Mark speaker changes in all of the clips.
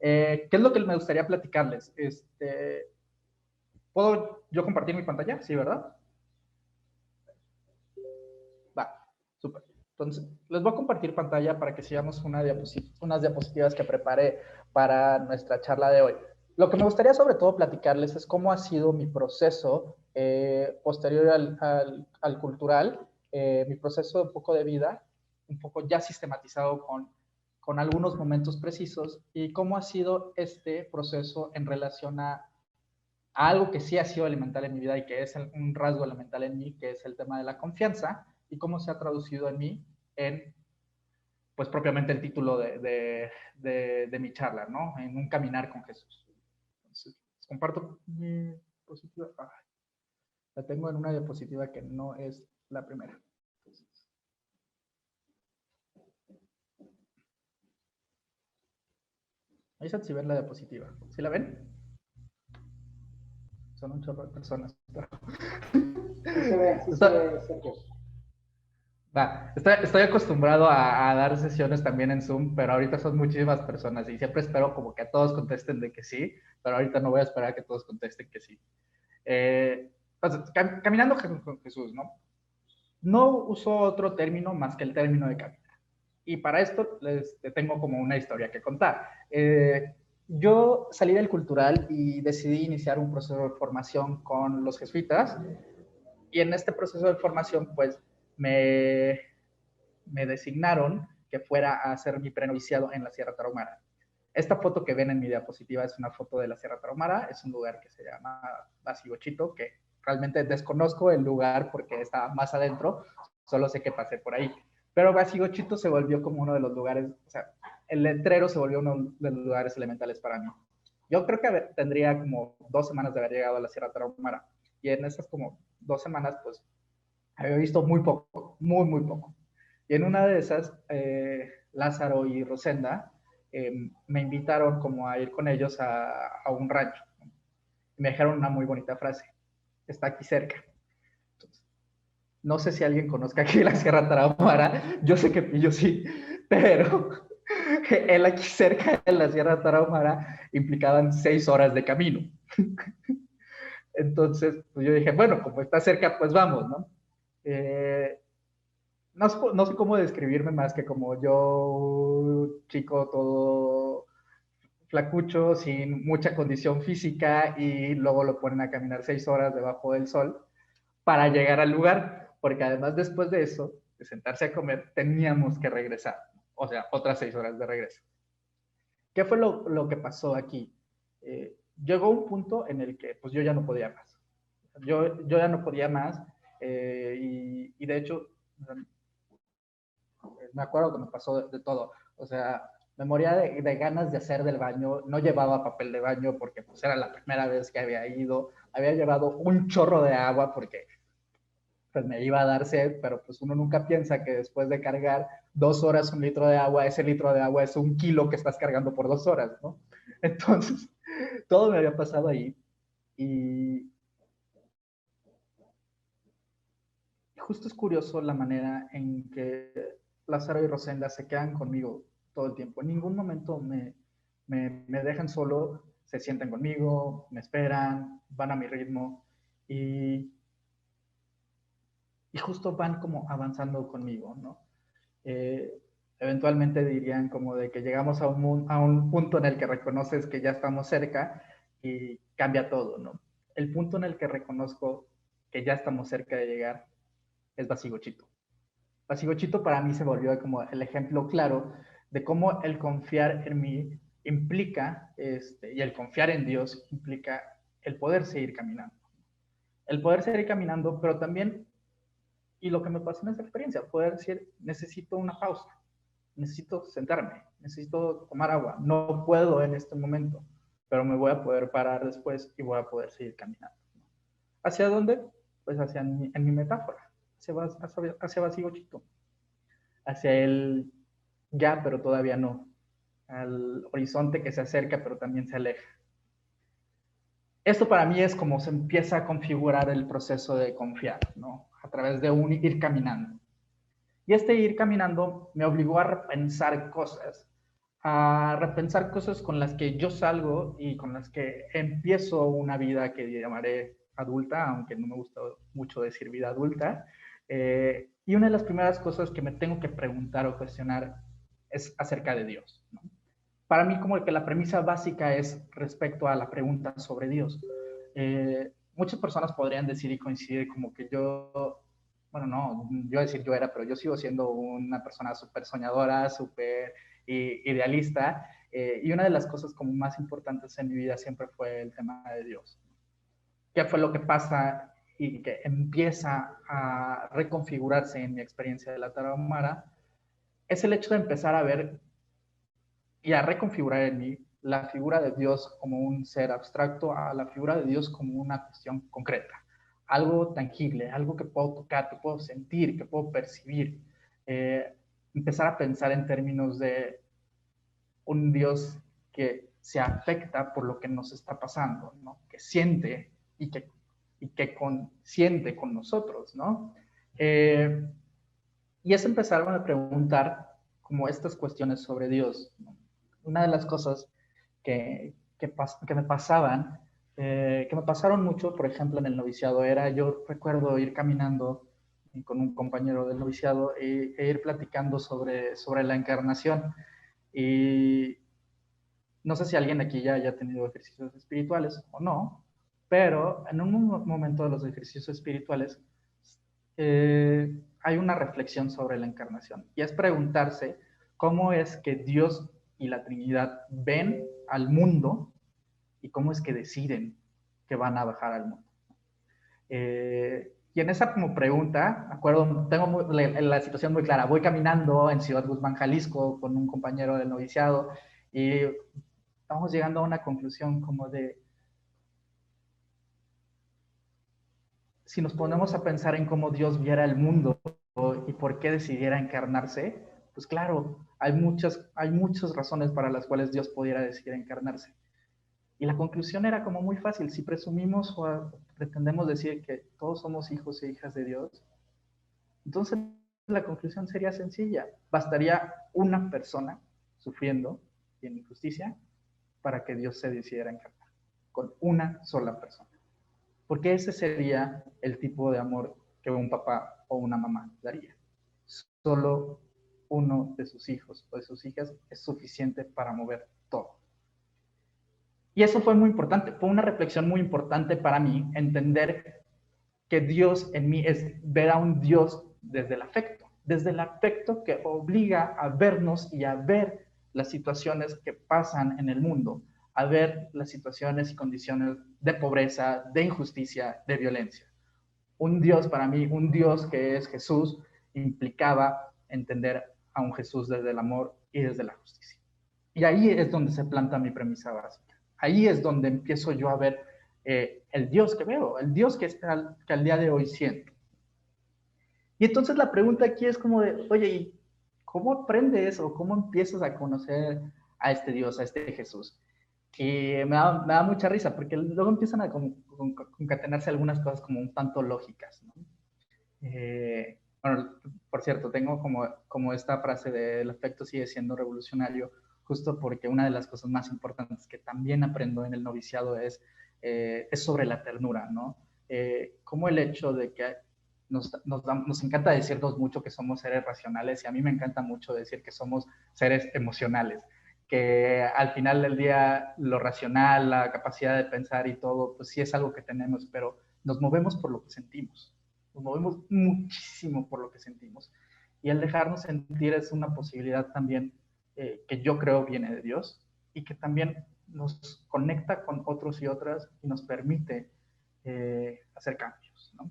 Speaker 1: ¿Qué es lo que me gustaría platicarles? ¿Puedo yo compartir mi pantalla? Sí, ¿verdad? Va, súper. Entonces, les voy a compartir pantalla para que sigamos unas diapositivas que preparé para nuestra charla de hoy. Lo que me gustaría sobre todo platicarles es cómo ha sido mi proceso posterior al cultural, mi proceso un poco de vida, un poco ya sistematizado con algunos momentos precisos, y cómo ha sido este proceso en relación a algo que sí ha sido elemental en mi vida y que es un rasgo elemental en mí, que es el tema de la confianza, y cómo se ha traducido en mí en, pues propiamente el título de mi charla, ¿no? En un caminar con Jesús. Entonces, comparto mi diapositiva. La tengo en una diapositiva que no es la primera. Entonces, ahí se si ven la diapositiva. ¿Sí la ven? Son un chorro de personas. Pero...
Speaker 2: Sí se ve, Sergio.
Speaker 1: Estoy acostumbrado a dar sesiones también en Zoom, pero ahorita son muchísimas personas y siempre espero como que a todos contesten de que sí, pero ahorita no voy a esperar a que todos contesten que sí. Entonces, caminando con Jesús, ¿no? No uso otro término más que el término de caminar. Y para esto les tengo como una historia que contar. Yo salí del cultural y decidí iniciar un proceso de formación con los jesuitas, y en este proceso de formación pues me designaron que fuera a hacer mi prenoviciado en la Sierra Tarahumara. Esta foto que ven en mi diapositiva es una foto de la Sierra Tarahumara, es un lugar que se llama Basigochito, que realmente desconozco el lugar porque está más adentro, solo sé que pasé por ahí. Pero Basigochito se volvió como uno de los lugares, o sea, el letrero se volvió uno de los lugares elementales para mí. Yo creo que tendría como 2 semanas de haber llegado a la Sierra Tarahumara, y en esas como 2 semanas, pues, había visto muy poco, muy, muy poco. Y en una de esas, Lázaro y Rosenda me invitaron como a ir con ellos a un rancho. Me dejaron una muy bonita frase: está aquí cerca. Entonces, no sé si alguien conozca aquí la Sierra Tarahumara, yo sé que yo sí, pero el aquí cerca de la Sierra Tarahumara implicaban 6 horas de camino. Entonces, pues yo dije, bueno, como está cerca, pues vamos, ¿no? No sé cómo describirme más que como yo, chico todo flacucho, sin mucha condición física, y luego lo ponen a caminar 6 horas debajo del sol para llegar al lugar, porque además después de eso, de sentarse a comer, teníamos que regresar, o sea, otras 6 horas de regreso. ¿Qué fue lo que pasó aquí? Llegó un punto en el que pues yo ya no podía más. Yo ya no podía más, y de hecho me acuerdo que me pasó de todo. O sea, me moría de ganas de hacer del baño, no llevaba papel de baño porque pues era la primera vez que había ido, había llevado un chorro de agua porque pues me iba a dar sed, pero pues uno nunca piensa que después de cargar 2 horas un litro de agua, ese litro de agua es 1 kilo que estás cargando por 2 horas, ¿no? Entonces, todo me había pasado ahí, y justo es curioso la manera en que Lázaro y Rosenda se quedan conmigo todo el tiempo. En ningún momento me dejan solo, se sientan conmigo, me esperan, van a mi ritmo, y, y justo van como avanzando conmigo, ¿no? Eh, Eventualmente dirían como de que llegamos a un punto en el que reconoces que ya estamos cerca y cambia todo, ¿no? El punto en el que reconozco que ya estamos cerca de llegar es Basigochito. Basigochito para mí se volvió como el ejemplo claro de cómo el confiar en mí implica, y el confiar en Dios implica el poder seguir caminando. El poder seguir caminando, pero también, y lo que me pasó en esta experiencia, poder decir, necesito una pausa, necesito sentarme, necesito tomar agua, no puedo en este momento, pero me voy a poder parar después y voy a poder seguir caminando. ¿Hacia dónde? Pues en mi metáfora, hacia Basigochito, hacia el ya, pero todavía no, al horizonte que se acerca, pero también se aleja. Esto para mí es como se empieza a configurar el proceso de confiar, ¿no? A través de un ir caminando. Y este ir caminando me obligó a repensar cosas, a repensar cosas con las que yo salgo y con las que empiezo una vida que llamaré adulta, aunque no me gusta mucho decir vida adulta. Y una de las primeras cosas que me tengo que preguntar o cuestionar es acerca de Dios, ¿no? Para mí como que la premisa básica es respecto a la pregunta sobre Dios. Muchas personas podrían decir y coincidir como que yo, bueno, no, yo decir yo era, pero yo sigo siendo una persona súper soñadora, súper idealista, y una de las cosas como más importantes en mi vida siempre fue el tema de Dios. ¿Qué fue lo que pasa y que empieza a reconfigurarse en mi experiencia de la Tarahumara? Es el hecho de empezar a ver y a reconfigurar en mí la figura de Dios como un ser abstracto a la figura de Dios como una cuestión concreta, algo tangible, algo que puedo tocar, que puedo sentir, que puedo percibir. Eh, Empezar a pensar en términos de un Dios que se afecta por lo que nos está pasando, ¿no? Que siente y que siente con nosotros, ¿no? Y es empezar a preguntar como estas cuestiones sobre Dios, ¿no? Una de las cosas que me pasaban, que me pasaron mucho, por ejemplo, en el noviciado, era, yo recuerdo ir caminando con un compañero del noviciado e ir platicando sobre la encarnación. Y no sé si alguien aquí ya haya tenido ejercicios espirituales o no, pero en un momento de los ejercicios espirituales hay una reflexión sobre la encarnación y es preguntarse cómo es que Dios y la Trinidad ven al mundo y cómo es que deciden que van a bajar al mundo. Y en esa como pregunta, acuerdo, tengo la situación muy clara. Voy caminando en Ciudad Guzmán, Jalisco, con un compañero del noviciado y estamos llegando a una conclusión como de, si nos ponemos a pensar en cómo Dios viera el mundo y por qué decidiera encarnarse, pues claro, hay muchas razones para las cuales Dios pudiera decidir encarnarse. Y la conclusión era como muy fácil. Si presumimos o pretendemos decir que todos somos hijos e hijas de Dios, entonces la conclusión sería sencilla. Bastaría una persona sufriendo y en injusticia para que Dios se decidiera encarnar. Con una sola persona. Porque ese sería el tipo de amor que un papá o una mamá daría. Solo uno de sus hijos o de sus hijas es suficiente para mover todo. Y eso fue muy importante, fue una reflexión muy importante para mí, entender que Dios en mí es ver a un Dios desde el afecto que obliga a vernos y a ver las situaciones que pasan en el mundo, a ver las situaciones y condiciones de pobreza, de injusticia, de violencia. Un Dios para mí, un Dios que es Jesús, implicaba entender a un Jesús desde el amor y desde la justicia. Y ahí es donde se planta mi premisa básica. Ahí es donde empiezo yo a ver el Dios que veo, el Dios que al día de hoy siento. Y entonces la pregunta aquí es como de, oye, ¿y cómo aprendes o cómo empiezas a conocer a este Dios, a este Jesús? Y me da mucha risa porque luego empiezan a concatenarse algunas cosas como un tanto lógicas, ¿no? Bueno, por cierto, tengo como esta frase de el afecto sigue siendo revolucionario, justo porque una de las cosas más importantes que también aprendo en el noviciado es sobre la ternura, ¿no? Como el hecho de que nos encanta decirnos mucho que somos seres racionales y a mí me encanta mucho decir que somos seres emocionales, que al final del día lo racional, la capacidad de pensar y todo, pues sí es algo que tenemos, pero nos movemos por lo que sentimos. Nos movemos muchísimo por lo que sentimos. Y el dejarnos sentir es una posibilidad también que yo creo viene de Dios y que también nos conecta con otros y otras y nos permite hacer cambios, ¿no?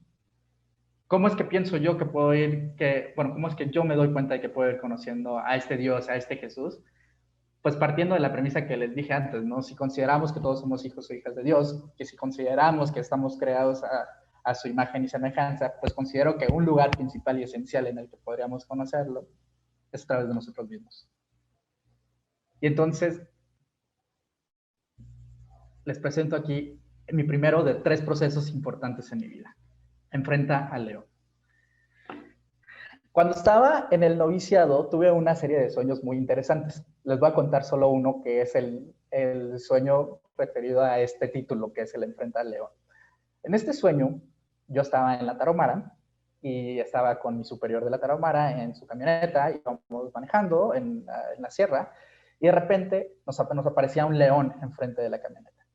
Speaker 1: ¿Cómo es que pienso yo que puedo bueno, cómo es que yo me doy cuenta de que puedo ir conociendo a este Dios, a este Jesús? Pues partiendo de la premisa que les dije antes, ¿no? Si consideramos que todos somos hijos o hijas de Dios, que si consideramos que estamos creados a su imagen y semejanza, pues considero que un lugar principal y esencial en el que podríamos conocerlo es a través de nosotros mismos. Y entonces les presento aquí mi primero de 3 procesos importantes en mi vida. Enfrenta al león. Cuando estaba en el noviciado, tuve una serie de sueños muy interesantes. Les voy a contar solo uno, que es el sueño referido a este título, que es el Enfrenta al León. En este sueño, yo estaba en la Tarahumara y estaba con mi superior de la Tarahumara en su camioneta, íbamos manejando en la sierra, y de repente nos aparecía un león enfrente de la camioneta.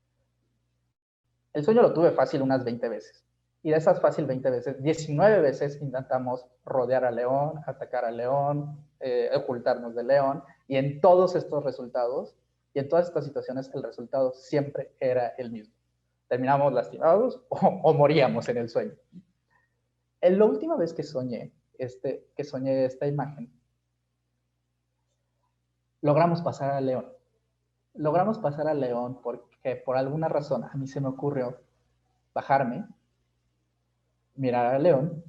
Speaker 1: El sueño lo tuve fácil unas 20 veces. Y de esas fácil 20 veces, 19 veces intentamos rodear al león, atacar al león, ocultarnos del león. Y en todos estos resultados, y en todas estas situaciones, el resultado siempre era el mismo. Terminamos lastimados o moríamos en el sueño. En la última vez que soñé esta imagen, logramos pasar al león. Logramos pasar al león porque por alguna razón a mí se me ocurrió bajarme, mirar al león,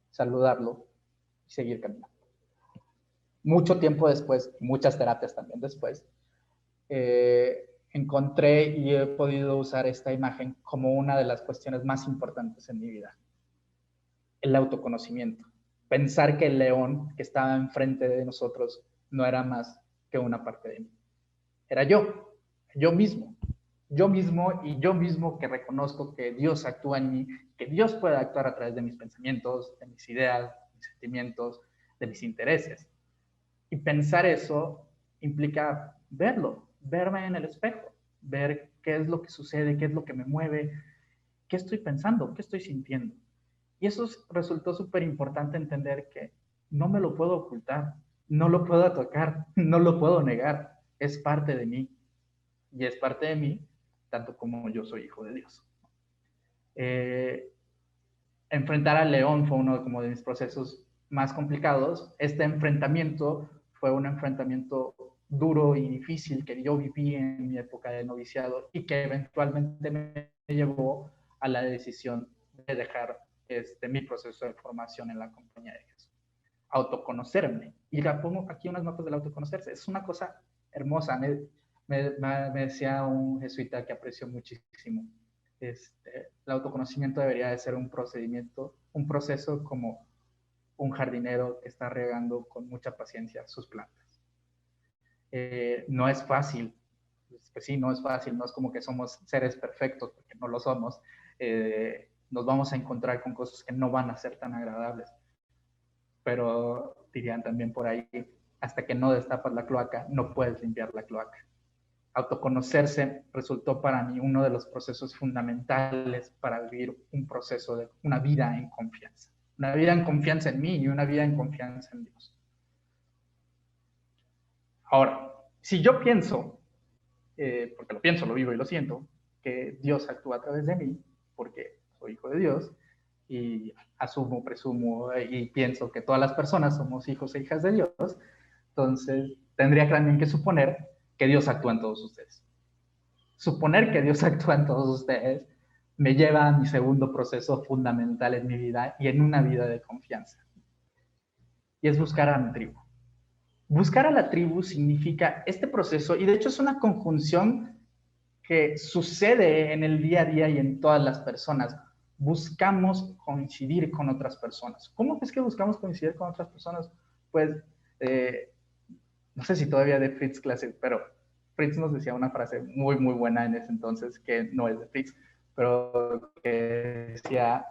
Speaker 1: saludarlo y seguir caminando. Mucho tiempo después, muchas terapias también después, encontré y he podido usar esta imagen como una de las cuestiones más importantes en mi vida. El autoconocimiento. Pensar que el león que estaba enfrente de nosotros no era más que una parte de mí. Era yo mismo. Yo mismo que reconozco que Dios actúa en mí, que Dios puede actuar a través de mis pensamientos, de mis ideas, de mis sentimientos, de mis intereses. Y pensar eso implica verme en el espejo, ver qué es lo que sucede, qué es lo que me mueve, qué estoy pensando, qué estoy sintiendo. Y eso resultó súper importante entender que no me lo puedo ocultar, no lo puedo tocar, no lo puedo negar, es parte de mí. Y es parte de mí, tanto como yo soy hijo de Dios. Enfrentar al león fue uno como de mis procesos más complicados. Este enfrentamiento fue un enfrentamiento duro y difícil que yo viví en mi época de noviciado y que eventualmente me llevó a la decisión de dejar mi proceso de formación en la compañía de Jesús. Autoconocerme. Y la pongo aquí unas notas del autoconocerse. Es una cosa hermosa. Me decía un jesuita que aprecio muchísimo. El autoconocimiento debería de ser un procedimiento, un proceso como un jardinero que está regando con mucha paciencia sus plantas. No es fácil, pues sí, no es fácil, no es como que somos seres perfectos, porque no lo somos. Nos vamos a encontrar con cosas que no van a ser tan agradables, pero dirían también por ahí, hasta que no destapas la cloaca, no puedes limpiar la cloaca. Autoconocerse resultó para mí uno de los procesos fundamentales para vivir un proceso de una vida en confianza. Una vida en confianza en mí y una vida en confianza en Dios. Ahora, si yo pienso, porque lo pienso, lo vivo y lo siento, que Dios actúa a través de mí, porque soy hijo de Dios, y asumo, presumo y pienso que todas las personas somos hijos e hijas de Dios, entonces tendría también que suponer que Dios actúa en todos ustedes. Suponer que Dios actúa en todos ustedes me lleva a mi segundo proceso fundamental en mi vida y en una vida de confianza. Y es buscar a mi tribu. Buscar a la tribu significa este proceso, y de hecho es una conjunción que sucede en el día a día y en todas las personas. Buscamos coincidir con otras personas. ¿Cómo es que buscamos coincidir con otras personas? Pues, no sé si todavía de Fritz Classic, pero Fritz nos decía una frase muy, muy buena en ese entonces, que no es de Fritz, pero que decía,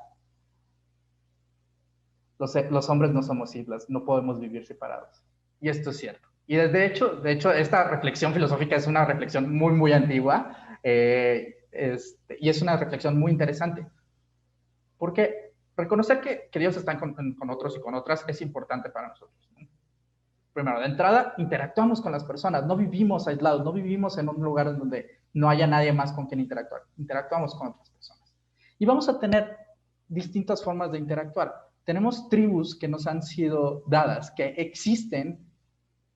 Speaker 1: los hombres no somos islas, no podemos vivir separados. Y esto es cierto. Y de hecho, esta reflexión filosófica es una reflexión muy, muy antigua, y es una reflexión muy interesante, porque reconocer que Dios está con otros y con otras es importante para nosotros, ¿no? Primero, de entrada, interactuamos con las personas, no vivimos aislados, no vivimos en un lugar en donde no haya nadie más con quien interactuar, interactuamos con otras personas. Y vamos a tener distintas formas de interactuar. Tenemos tribus que nos han sido dadas, que existen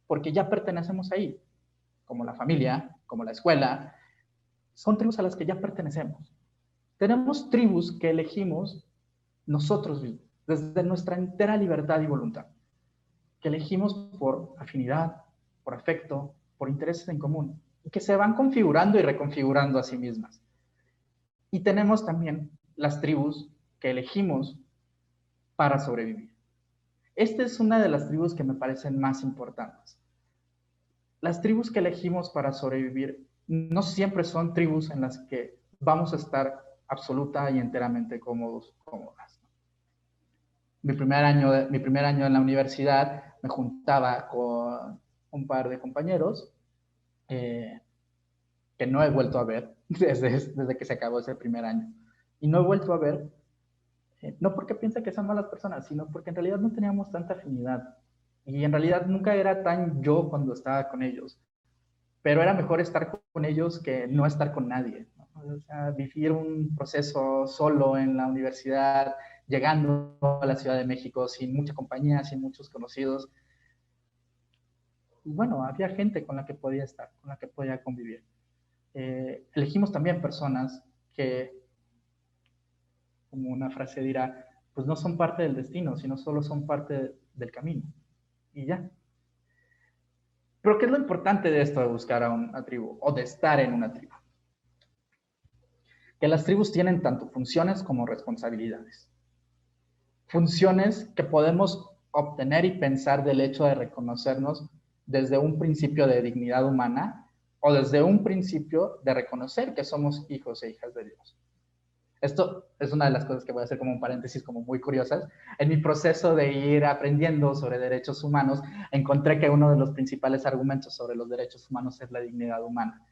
Speaker 1: porque ya pertenecemos ahí, como la familia, como la escuela, son tribus a las que ya pertenecemos. Tenemos tribus que elegimos nosotros mismos, desde nuestra entera libertad y voluntad, que elegimos por afinidad, por afecto, por intereses en común, y que se van configurando y reconfigurando a sí mismas. Y tenemos también las tribus que elegimos para sobrevivir. Esta es una de las tribus que me parecen más importantes. Las tribus que elegimos para sobrevivir no siempre son tribus en las que vamos a estar absoluta y enteramente cómodas. Mi primer año en la universidad me juntaba con un par de compañeros que no he vuelto a ver desde que se acabó ese primer año. Y no he vuelto a ver, no porque piense que son malas personas, sino porque en realidad no teníamos tanta afinidad. Y en realidad nunca era tan yo cuando estaba con ellos. Pero era mejor estar con ellos que no estar con nadie, ¿no? O sea, vivir un proceso solo en la universidad, llegando a la Ciudad de México sin mucha compañía, sin muchos conocidos. Y bueno, había gente con la que podía estar, con la que podía convivir. Elegimos también personas que, como una frase dirá, pues no son parte del destino, sino solo son parte del camino. Y ya. Pero ¿qué es lo importante de esto de buscar a una tribu o de estar en una tribu? Que las tribus tienen tanto funciones como responsabilidades. Funciones que podemos obtener y pensar del hecho de reconocernos desde un principio de dignidad humana o desde un principio de reconocer que somos hijos e hijas de Dios. Esto es una de las cosas que voy a hacer como un paréntesis como muy curiosas. En mi proceso de ir aprendiendo sobre derechos humanos, encontré que uno de los principales argumentos sobre los derechos humanos es la dignidad humana.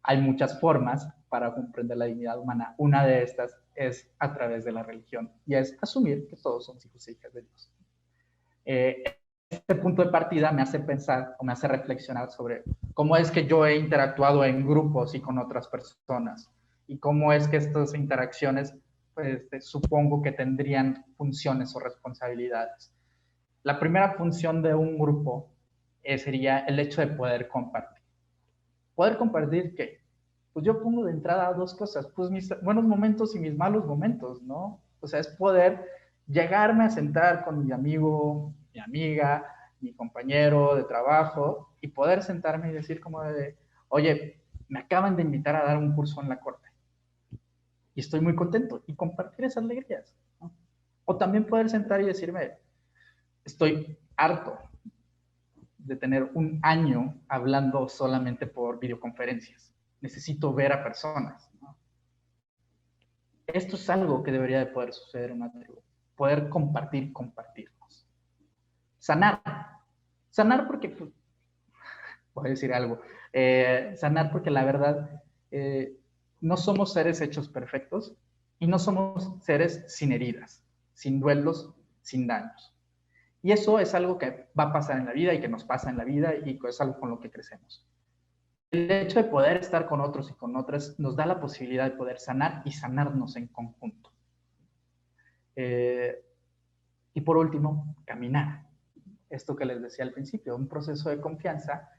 Speaker 1: Hay muchas formas para comprender la dignidad humana. Una de estas es a través de la religión y es asumir que todos somos hijos e hijas de Dios. Este punto de partida me hace pensar o me hace reflexionar sobre cómo es que yo he interactuado en grupos y con otras personas y cómo es que estas interacciones pues, supongo que tendrían funciones o responsabilidades. La primera función de un grupo sería el hecho de poder compartir. ¿Poder compartir qué? Pues yo pongo de entrada dos cosas, pues mis buenos momentos y mis malos momentos, ¿no? O sea, es poder llegarme a sentar con mi amigo, mi amiga, mi compañero de trabajo y poder sentarme y decir como de, oye, me acaban de invitar a dar un curso en la corte y estoy muy contento y compartir esas alegrías, ¿no? O también poder sentar y decirme, estoy harto de tener un año hablando solamente por videoconferencias. Necesito ver a personas, ¿no? Esto es algo que debería de poder suceder en una tribu. Poder compartirnos. Sanar. Sanar porque, pues, voy a decir algo, sanar porque la verdad, no somos seres hechos perfectos y no somos seres sin heridas, sin duelos, sin daños. Y eso es algo que va a pasar en la vida y que nos pasa en la vida y es algo con lo que crecemos. El hecho de poder estar con otros y con otras nos da la posibilidad de poder sanar y sanarnos en conjunto. Y por último, caminar. Esto que les decía al principio, un proceso de confianza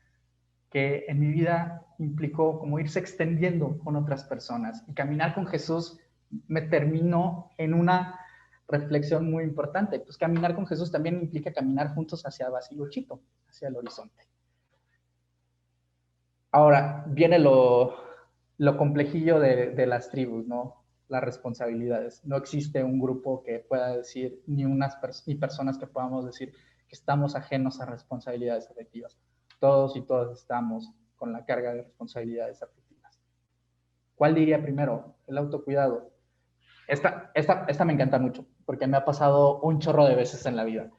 Speaker 1: que en mi vida implicó como irse extendiendo con otras personas. Y caminar con Jesús me terminó en una reflexión muy importante. Pues caminar con Jesús también implica caminar juntos hacia Basilochito, hacia el horizonte. Ahora viene lo complejillo de las tribus, ¿no? Las responsabilidades. No existe un grupo que pueda decir, ni personas que podamos decir que estamos ajenos a responsabilidades afectivas. Todos y todas estamos con la carga de responsabilidades afectivas. ¿Cuál diría primero? El autocuidado. Esta me encanta mucho, porque me ha pasado un chorro de veces en la vida.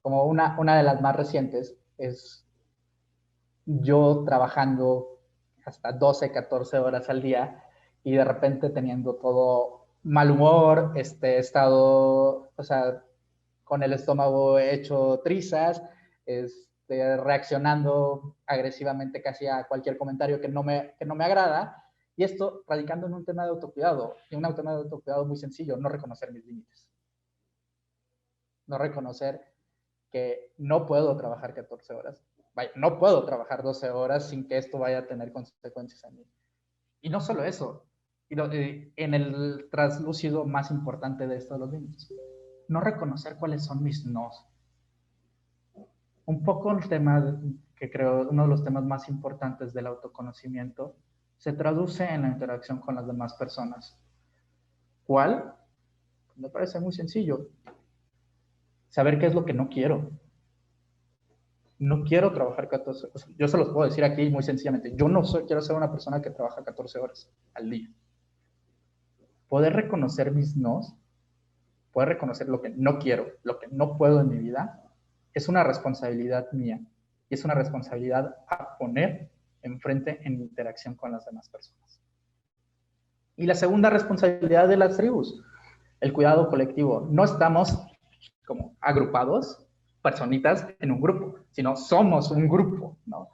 Speaker 1: Como una de las más recientes es yo trabajando hasta 12, 14 horas al día y de repente teniendo todo mal humor, estado, o sea, con el estómago hecho trizas, reaccionando agresivamente casi a cualquier comentario que no me agrada, y esto radicando en un tema de autocuidado, y un tema de autocuidado muy sencillo, no reconocer mis límites, no reconocer que no puedo trabajar 14 horas, vaya, no puedo trabajar 12 horas sin que esto vaya a tener consecuencias en mí. Y no solo eso, en el traslúcido más importante de esto de los límites, no reconocer cuáles son mis nos. Un poco el tema que creo uno de los temas más importantes del autoconocimiento se traduce en la interacción con las demás personas. ¿Cuál? Me parece muy sencillo. Saber qué es lo que no quiero. No quiero trabajar 14 horas. Yo se los puedo decir aquí muy sencillamente. Yo no quiero ser una persona que trabaja 14 horas al día. Poder reconocer mis nos, poder reconocer lo que no quiero, lo que no puedo en mi vida, es una responsabilidad mía. Y es una responsabilidad a poner enfrente en interacción con las demás personas. Y la segunda responsabilidad de las tribus, el cuidado colectivo. No estamos como agrupados, personitas en un grupo, sino somos un grupo, ¿no?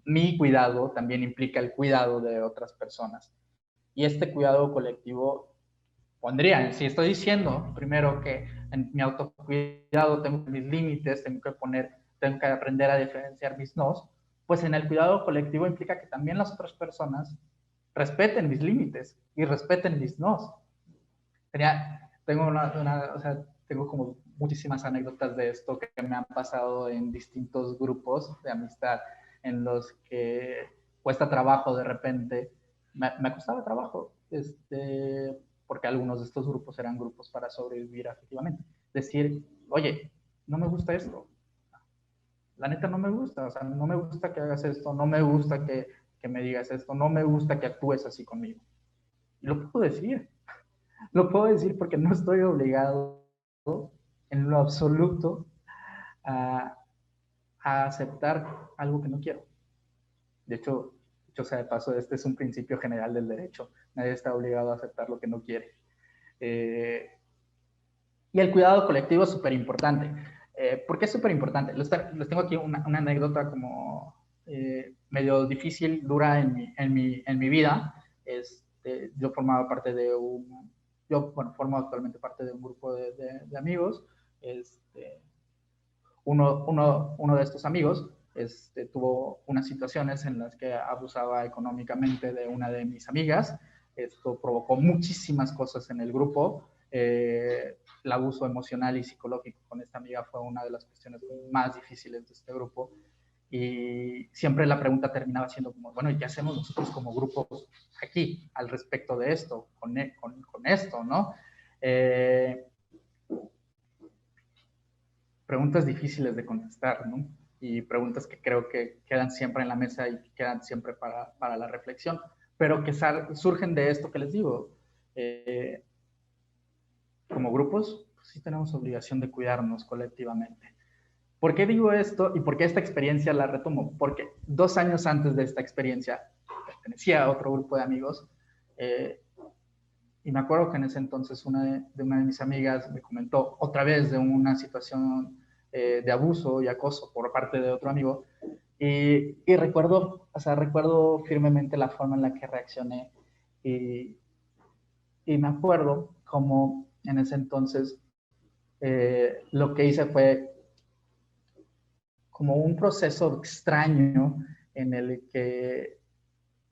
Speaker 1: Mi cuidado también implica el cuidado de otras personas. Y este cuidado colectivo pondría, si estoy diciendo primero que en mi autocuidado tengo mis límites, tengo que aprender a diferenciar mis nos, pues en el cuidado colectivo implica que también las otras personas respeten mis límites y respeten mis nos. Tengo como muchísimas anécdotas de esto que me han pasado en distintos grupos de amistad en los que cuesta trabajo de repente, me costaba trabajo, porque algunos de estos grupos eran grupos para sobrevivir afectivamente. Decir, oye, no me gusta esto, la neta no me gusta, o sea, no me gusta que hagas esto, no me gusta que me digas esto, no me gusta que actúes así conmigo. Y lo puedo decir porque no estoy obligado en lo absoluto a, a aceptar algo que no quiero. De hecho, dicho sea de paso, este es un principio general del derecho. Nadie está obligado a aceptar lo que no quiere. Y el cuidado colectivo es súper importante. ¿Por qué es súper importante? Les tengo aquí una anécdota como medio difícil, dura en mi vida. Yo formaba parte de formo actualmente parte de un grupo de amigos. Uno de estos amigos tuvo unas situaciones en las que abusaba económicamente de una de mis amigas. Esto provocó muchísimas cosas en el grupo. El abuso emocional y psicológico con esta amiga fue una de las cuestiones más difíciles de este grupo. Y siempre la pregunta terminaba siendo como, bueno, ¿y qué hacemos nosotros como grupo aquí al respecto de esto, con esto, ¿no? Preguntas difíciles de contestar, ¿no? Y preguntas que creo que quedan siempre en la mesa y que quedan siempre para la reflexión, pero que surgen de esto que les digo. Como grupos, pues sí tenemos obligación de cuidarnos colectivamente. ¿Por qué digo esto y por qué esta experiencia la retomo? Porque 2 años antes de esta experiencia pertenecía a otro grupo de amigos y me acuerdo que en ese entonces una de mis amigas me comentó otra vez de una situación de abuso y acoso por parte de otro amigo y recuerdo firmemente la forma en la que reaccioné y, y me acuerdo como en ese entonces lo que hice fue como un proceso extraño en el que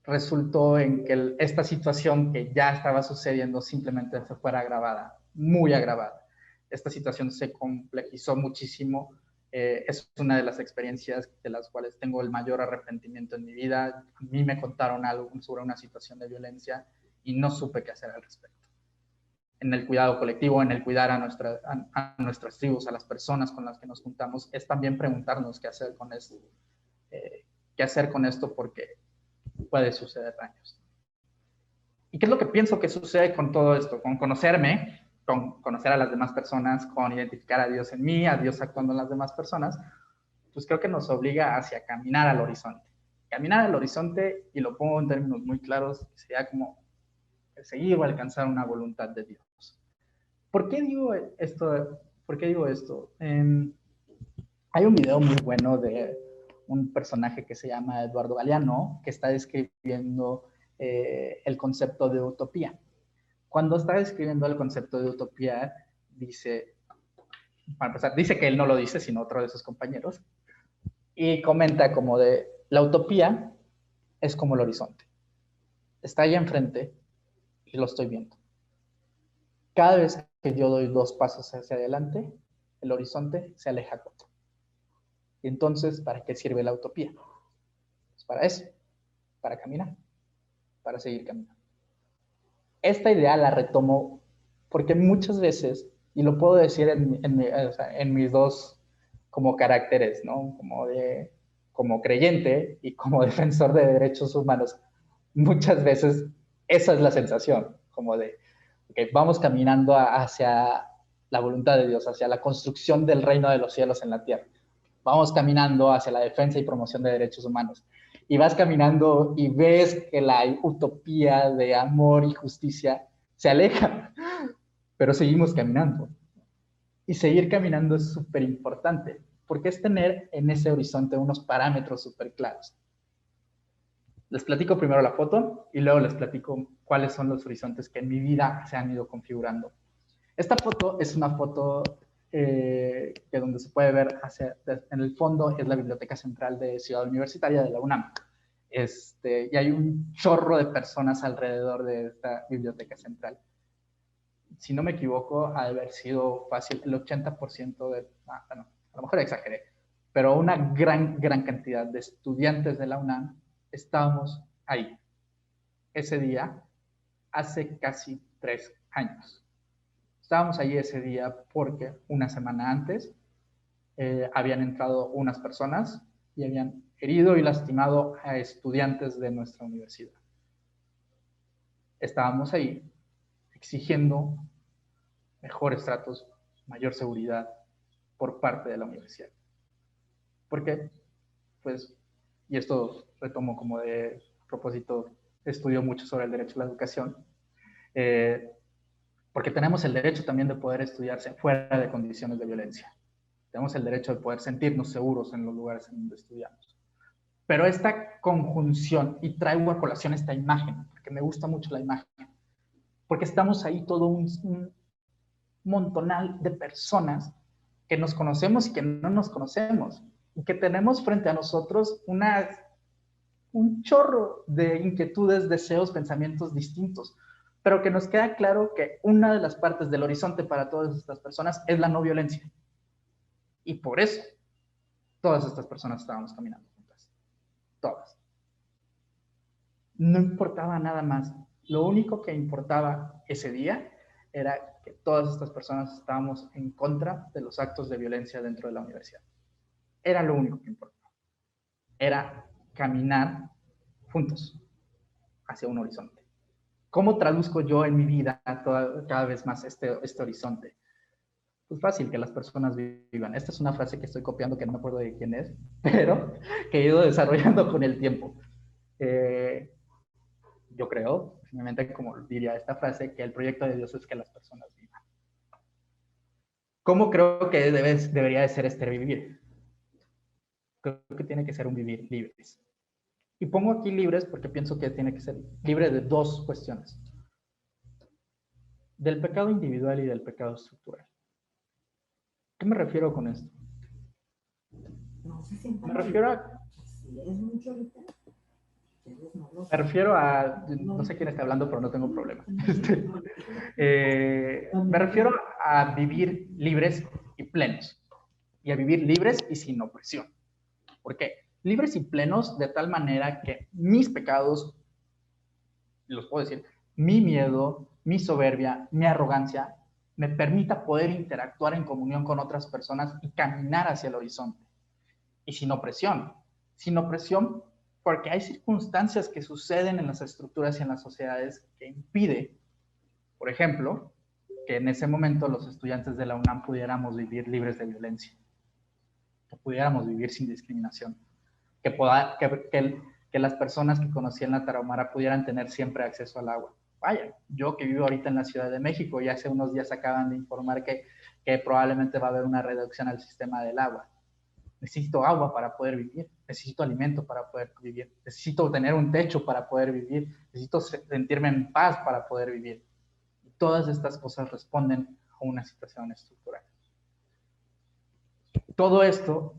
Speaker 1: resultó en que esta situación que ya estaba sucediendo simplemente se fuera agravada, muy agravada. Esta situación se complejizó muchísimo. Es una de las experiencias de las cuales tengo el mayor arrepentimiento en mi vida. A mí me contaron algo sobre una situación de violencia y no supe qué hacer al respecto. En el cuidado colectivo, en el cuidar a nuestras tribus, a las personas con las que nos juntamos, es también preguntarnos qué hacer con esto. Qué hacer con esto porque puede suceder daños. ¿Y qué es lo que pienso que sucede con todo esto? Con conocerme, con conocer a las demás personas, con identificar a Dios en mí, a Dios actuando en las demás personas, pues creo que nos obliga hacia caminar al horizonte. Caminar al horizonte, y lo pongo en términos muy claros, sería como perseguir o alcanzar una voluntad de Dios. ¿Por qué digo esto? ¿Por qué digo esto? Hay un video muy bueno de un personaje que se llama Eduardo Galeano, que está describiendo el concepto de utopía. Cuando está describiendo el concepto de utopía, dice, para empezar, dice que él no lo dice, sino otro de sus compañeros, y comenta como de, la utopía es como el horizonte. Está ahí enfrente y lo estoy viendo. Cada vez que yo doy 2 pasos hacia adelante, el horizonte se aleja 4. Y entonces, ¿para qué sirve la utopía? Pues para eso, para caminar, para seguir caminando. Esta idea la retomo Porque muchas veces, y lo puedo decir o sea, en mis dos como caracteres, ¿no? Como creyente y como defensor de derechos humanos, muchas veces esa es la sensación, como de que vamos caminando hacia la voluntad de Dios, hacia la construcción del reino de los cielos en la tierra. Vamos caminando hacia la defensa y promoción de derechos humanos. Y vas caminando y ves que la utopía de amor y justicia se aleja, pero seguimos caminando. Y seguir caminando es súper importante, porque es tener en ese horizonte unos parámetros súper claros. Les platico primero la foto y luego les platico cuáles son los horizontes que en mi vida se han ido configurando. Esta foto es una foto que donde se puede ver en el fondo es la Biblioteca Central de Ciudad Universitaria de la UNAM. Y hay un chorro de personas alrededor de esta biblioteca central. Si no me equivoco, ha de haber sido fácil el 80% bueno, a lo mejor exageré, pero una gran cantidad de estudiantes de la UNAM estábamos ahí ese día hace casi 3 años. Estábamos ahí ese día porque una semana antes habían entrado unas personas y habían herido y lastimado a estudiantes de nuestra universidad. Estábamos ahí exigiendo mejores tratos, mayor seguridad por parte de la universidad. ¿Por qué? Pues, y esto retomo como de propósito, estudio mucho sobre el derecho a la educación, porque tenemos el derecho también de poder estudiarse fuera de condiciones de violencia. Tenemos el derecho de poder sentirnos seguros en los lugares en donde estudiamos. Pero esta conjunción, y traigo a colación esta imagen, porque me gusta mucho la imagen, porque estamos ahí todo un montonal de personas que nos conocemos y que no nos conocemos, y que tenemos frente a nosotros un chorro de inquietudes, deseos, pensamientos distintos, pero que nos queda claro que una de las partes del horizonte para todas estas personas es la no violencia. Y por eso todas estas personas estábamos caminando juntas. Todas. No importaba nada más. Lo único que importaba ese día era que todas estas personas estábamos en contra de los actos de violencia dentro de la universidad. Era lo único que importaba. Era caminar juntos hacia un horizonte. ¿Cómo traduzco yo en mi vida cada vez más este horizonte? Pues fácil, que las personas vivan. Esta es una frase que estoy copiando, que no me acuerdo de quién es, pero que he ido desarrollando con el tiempo. Yo creo, finalmente, como diría esta frase, que el proyecto de Dios es que las personas vivan. ¿Cómo creo que debería de ser este vivir? Creo que tiene que ser un vivir libres. Y pongo aquí libres porque pienso que tiene que ser libre de dos cuestiones. Del pecado individual y del pecado estructural. ¿Qué me refiero con esto? Me refiero a... Me refiero a... No sé quién está hablando, pero no tengo problema. Me refiero a vivir libres y plenos. Y a vivir libres y sin opresión. ¿Por qué? Libres y plenos de tal manera que mis pecados, los puedo decir, mi miedo, mi soberbia, mi arrogancia, me permita poder interactuar en comunión con otras personas y caminar hacia el horizonte. Y sin opresión. Sin opresión porque hay circunstancias que suceden en las estructuras y en las sociedades que impide, por ejemplo, que en ese momento los estudiantes de la UNAM pudiéramos vivir libres de violencia, que pudiéramos vivir sin discriminación, que las personas que conocían la Tarahumara pudieran tener siempre acceso al agua. Vaya, yo que vivo ahorita en la Ciudad de México y hace unos días acaban de informar que probablemente va a haber una reducción al sistema del agua. Necesito agua para poder vivir, necesito alimento para poder vivir, necesito tener un techo para poder vivir, necesito sentirme en paz para poder vivir. Y todas estas cosas responden a una situación estructural. Todo esto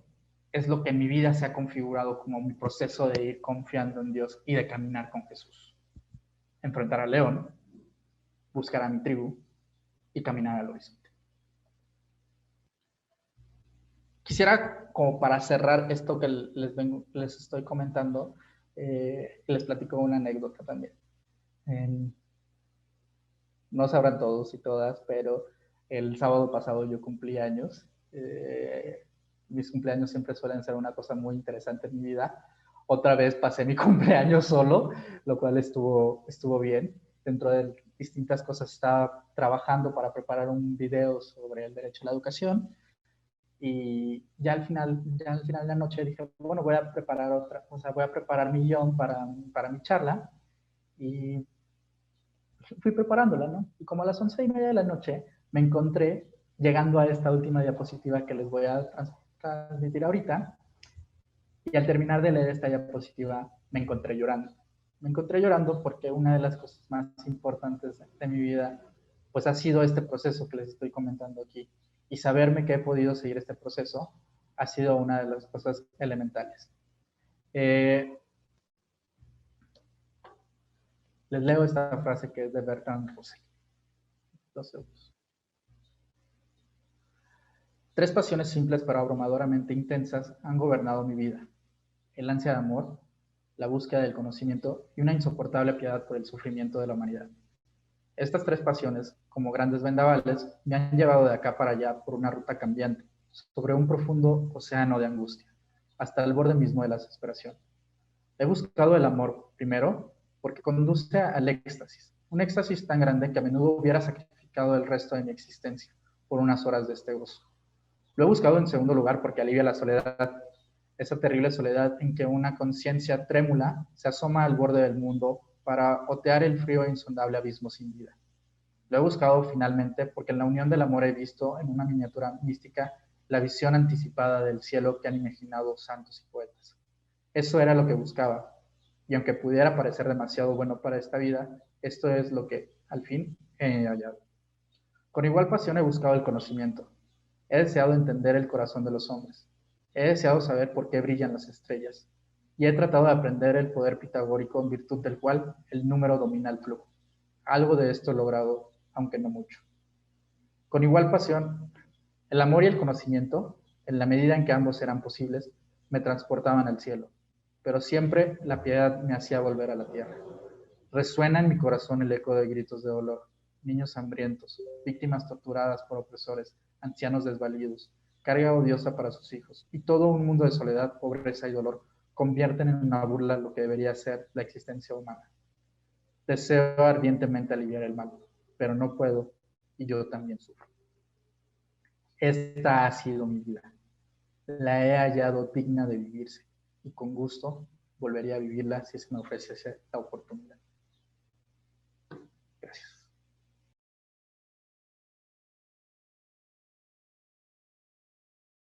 Speaker 1: es lo que en mi vida se ha configurado como mi proceso de ir confiando en Dios y de caminar con Jesús. Enfrentar al león, buscar a mi tribu y caminar al horizonte. Quisiera, como para cerrar esto que les estoy comentando, les platico una anécdota también. no sabrán todos y todas, pero el sábado pasado yo cumplí años. Mis cumpleaños siempre suelen ser una cosa muy interesante en mi vida. Otra vez pasé mi cumpleaños solo, lo cual estuvo bien. Dentro de distintas cosas estaba trabajando para preparar un video sobre el derecho a la educación y ya al final de la noche dije, bueno, voy a preparar otra, o sea, voy a preparar mi guión para mi charla y fui preparándola, ¿no? Y como a las 11:30 de la noche me encontré llegando a esta última diapositiva que les voy a transmitir ahorita, y al terminar de leer esta diapositiva me encontré llorando. Me encontré llorando porque una de las cosas más importantes de mi vida pues ha sido este proceso que les estoy comentando aquí. Y saberme que he podido seguir este proceso ha sido una de las cosas elementales. Les leo esta frase que es de Bertrand Russell. 2 segundos. Tres pasiones simples pero abrumadoramente intensas han gobernado mi vida. El ansia de amor, la búsqueda del conocimiento y una insoportable piedad por el sufrimiento de la humanidad. Estas tres pasiones, como grandes vendavales, me han llevado de acá para allá por una ruta cambiante, sobre un profundo océano de angustia, hasta el borde mismo de la desesperación. He buscado el amor, primero, porque conduce al éxtasis, un éxtasis tan grande que a menudo hubiera sacrificado el resto de mi existencia por unas horas de este gozo. Lo he buscado en segundo lugar porque alivia la soledad, esa terrible soledad en que una conciencia trémula se asoma al borde del mundo para otear el frío e insondable abismo sin vida. Lo he buscado finalmente porque en la unión del amor he visto en una miniatura mística la visión anticipada del cielo que han imaginado santos y poetas. Eso era lo que buscaba, y aunque pudiera parecer demasiado bueno para esta vida, esto es lo que, al fin, he hallado. Con igual pasión he buscado el conocimiento. He deseado entender el corazón de los hombres. He deseado saber por qué brillan las estrellas. Y he tratado de aprender el poder pitagórico en virtud del cual el número domina el flujo. Algo de esto he logrado, aunque no mucho. Con igual pasión, el amor y el conocimiento, en la medida en que ambos eran posibles, me transportaban al cielo. Pero siempre la piedad me hacía volver a la tierra. Resuena en mi corazón el eco de gritos de dolor, niños hambrientos, víctimas torturadas por opresores, ancianos desvalidos, carga odiosa para sus hijos, y todo un mundo de soledad, pobreza y dolor convierten en una burla lo que debería ser la existencia humana. Deseo ardientemente aliviar el mal, pero no puedo, y yo también sufro. Esta ha sido mi vida. La he hallado digna de vivirse, y con gusto volvería a vivirla si se me ofreciese la oportunidad.